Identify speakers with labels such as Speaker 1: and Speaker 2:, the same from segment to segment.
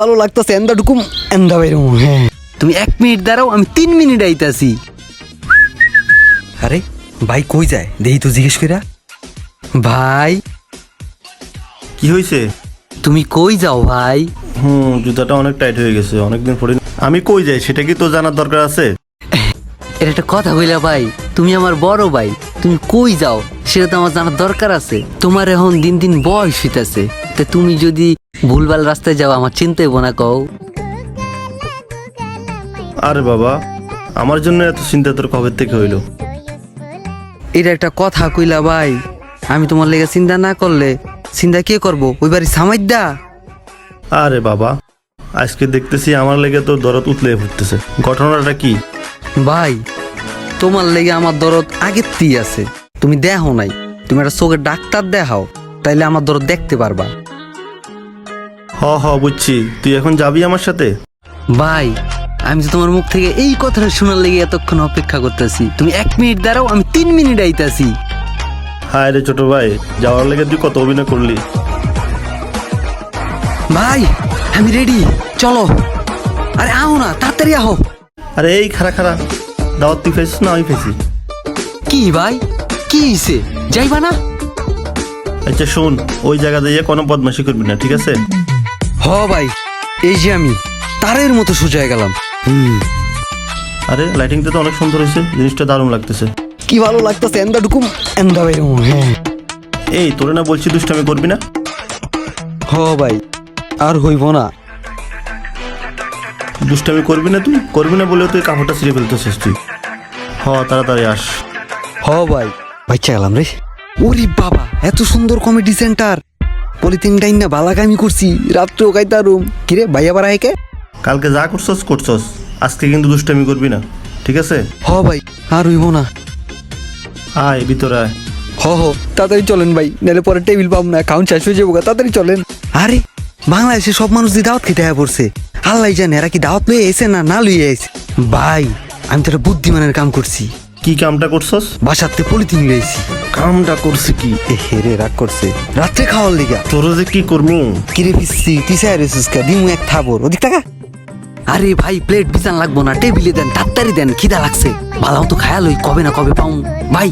Speaker 1: ভালো লাগতেছে এন্দা ঢুকুম এন্দা বাইরুম। হ্যাঁ তুমি 1 মিনিট দাঁড়াও, আমি 3 মিনিট আইতাছি। আরে ভাই কই যায় দেই তো জিজ্ঞেস কইরা। ভাই
Speaker 2: কি হয়েছে?
Speaker 1: তুমি কই যাও ভাই?
Speaker 2: জুতাটা অনেক টাইট হয়ে গেছে, অনেকদিন পরে। আমি কই যাই সেটা কি তো জানার দরকার আছে?
Speaker 1: এটা একটা কথা কইলা ভাই, তুমি আমার বড় ভাই, তুমি কই যাও সেটা তো আমার জানার দরকার আছে। তোমার এখন দিন দিন বয়স হইতাছে, তা তুমি যদি ভুলভাল রাস্তায় যাও আমার চিন্তা হইব না কও?
Speaker 2: আরে বাবা, আমার জন্য এত চিন্তা তোর কবে থেকে হইলো?
Speaker 1: এটা একটা কথা কইলা ভাই, আমি তোমার লেগে চিন্তা না করলে চিন্তা কে করবো? ওই বাড়ি সামাইদা।
Speaker 2: আরে বাবা, আজকে দেখতেছি আমার লেগে তোর দরদ উতলে ফুটতেছে। ঘটনাটা কি?
Speaker 1: ভাই তোমার লেগে আমার দরদ আগের তি আছে, তুমি দেখো নাই। তুমি একটা চোখের ডাক্তার দেখাও, তাইলে আমার দরদ দেখতে পারবা।
Speaker 2: হ বুঝছি, তুই এখন যাবি আমার সাথে?
Speaker 1: ভাই আমি তো তোমার মুখ থেকে এই কথাটা শোনার লেগে এতক্ষণ অপেক্ষা করতেছি। তুমি 1 মিনিট দাঁড়াও, আমি 3 মিনিট আইতাছি।
Speaker 2: হায় রে ছোট ভাই, যাওয়ার লেগে তুই কত অভিনয় করলি।
Speaker 1: ভাই আমি রেডি, চলো। আরে আও না, তাড়াতাড়ি আহো।
Speaker 2: আরে এই খারা দাওয়াত তুই ফেসিস না আমি ফেসি?
Speaker 1: কি ভাই কি হইছে, যাইবা না?
Speaker 2: আচ্ছা শোন, ওই জায়গা দিয়ে কোনো বদমাশি করবি না, ঠিক আছে?
Speaker 1: হ ভাই, এই যে আমি তারের মতো সোজা হয়ে গেলাম।
Speaker 2: আরে লাইটিংটা তো অনেক সুন্দর হয়েছে, জিনিসটা দারুণ লাগতেছে।
Speaker 1: কি ভালো লাগতেছে এন্দা ঢুকুম এন্দা বাইরুম। হ্যাঁ
Speaker 2: এই তোরে না বলছি দুষ্টামি করবি না?
Speaker 1: হ ভাই, আর হইব না।
Speaker 2: দুষ্টামি করবি না, তুই করবি না বলেও তুই কাপড়টা ছিঁড়ে ফেলতেছিস তুই। তাড়াতাড়ি আস।
Speaker 1: হ ভাই, বাচ্চা গেলাম রে। ওরে বাবা, এত সুন্দর কমেডি সেন্টার, পলিথিন ডাইন না বালাকামি করছি, রাত্রেও কাইতারুম। কিরে ভাই আবার আইকে?
Speaker 2: কালকে যা করছস, আজকে কিন্তু দুষ্টামি করবি না, ঠিক আছে?
Speaker 1: হ ভাই, আর হইব না।
Speaker 2: আয় ভিতরে আয়।
Speaker 1: হ তাড়াতাড়ি চলেন ভাই, নাহলে পরে টেবিল পাব না, খাউন শেষ হয়ে যাবো। তাড়াতাড়ি চলেন। আরে বাংলাদেশে সব মানুষ দিয়ে দাওয়াত খেতে পড়ছে, আল্লাহ জানে এরা কি দাওয়াত লইয়ে এসে না লইয়ে এসে। ভাই আমি তো একটা বুদ্ধিমানের কাম করছি।
Speaker 2: কি কামটা করছস?
Speaker 1: বাসাতে পলিথিন লইছি।
Speaker 2: কামটা করছি কি?
Speaker 1: হেরে রাগ করছে রাত্রে খাওয়ার লিগা।
Speaker 2: তোর যে কি করবো?
Speaker 1: কিরে পিসি তুই সাইরে সুস্কা দিমু এক থাবর ওদিক টাকা। আরে ভাই প্লেট বিছান লাগবো না, টেবিলে দেন, তাড়াতাড়ি দেন, খিদা লাগছে। ভালো তো খায়াল হই, কবে না কবে পাও। ভাই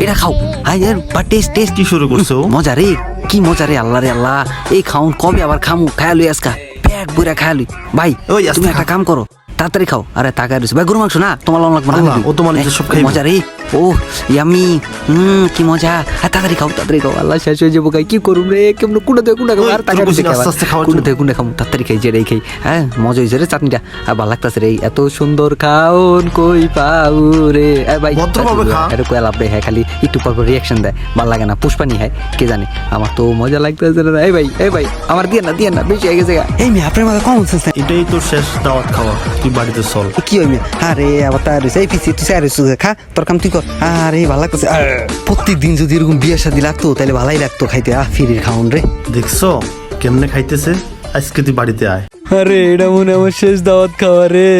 Speaker 1: এটা খাও। হাই এর বা টেস্ট
Speaker 2: কি শুরু করছো?
Speaker 1: মজা রে, কি মজা রে, আল্লাহ রে আল্লাহ। এই খাউন কবে আবার খামু, খায়াল হই আজকা পেট ভরে খায়াল হই। ভাই তুমি একটা কাম করো, তাড়াতাড়ি খাও। আরে তাকায় রইছে ভাই, গরু মাংস না তোমার লাগবে না,
Speaker 2: ও তোমার সব খাই।
Speaker 1: মজা রে, ও ইয়ামি, কি মজা। তাড়াতাড়ি খাও আল্লাহ শেষ হয়ে যাবো। কি করুম রে, কেমন কুন্ডা দেয় কুন্ডা খাবো। আর তাকায় রইছে কুন্ডা দেয় কুন্ডা খাবো, তাড়াতাড়ি খাই যে রে খাই। হ্যাঁ মজা হয়েছে রে, চাটনিটা আর ভালো লাগতেছে রে। এত সুন্দর খাওন কই পাউ রে। ভাই এটা কয়ে লাভ রে, হ্যাঁ খালি একটু পর রিয়াকশন দেয়, ভালো লাগে না, পুষ্পানি হয় কে জানে। আমার তো মজা লাগতেছে রে। এই ভাই আমার দিয়ে না বেশি হয়ে গেছে। এই মেয়ে আপনার মাথা কম হচ্ছে,
Speaker 2: এটাই তোর শেষ দাওয়াত খাওয়া, তুই বাড়িতে চল।
Speaker 1: কি হইবে? আরে আবার তার এই পিসি তুই সাইরে খা, তোর কাম তুই কর। আরে ভালো লাগতেছে। প্রত্যেক দিন যদি এরকম বিয়ে শাদী লাগতো তাহলে ভালোই লাগতো খাইতে। ফিরির খাউন রে।
Speaker 2: দেখছো কেমনে খাইতেছে? আজকে তুই বাড়িতে আয়।
Speaker 1: আরে এটা মনে আমার শেষ দাওয়াত খাওয়া রে।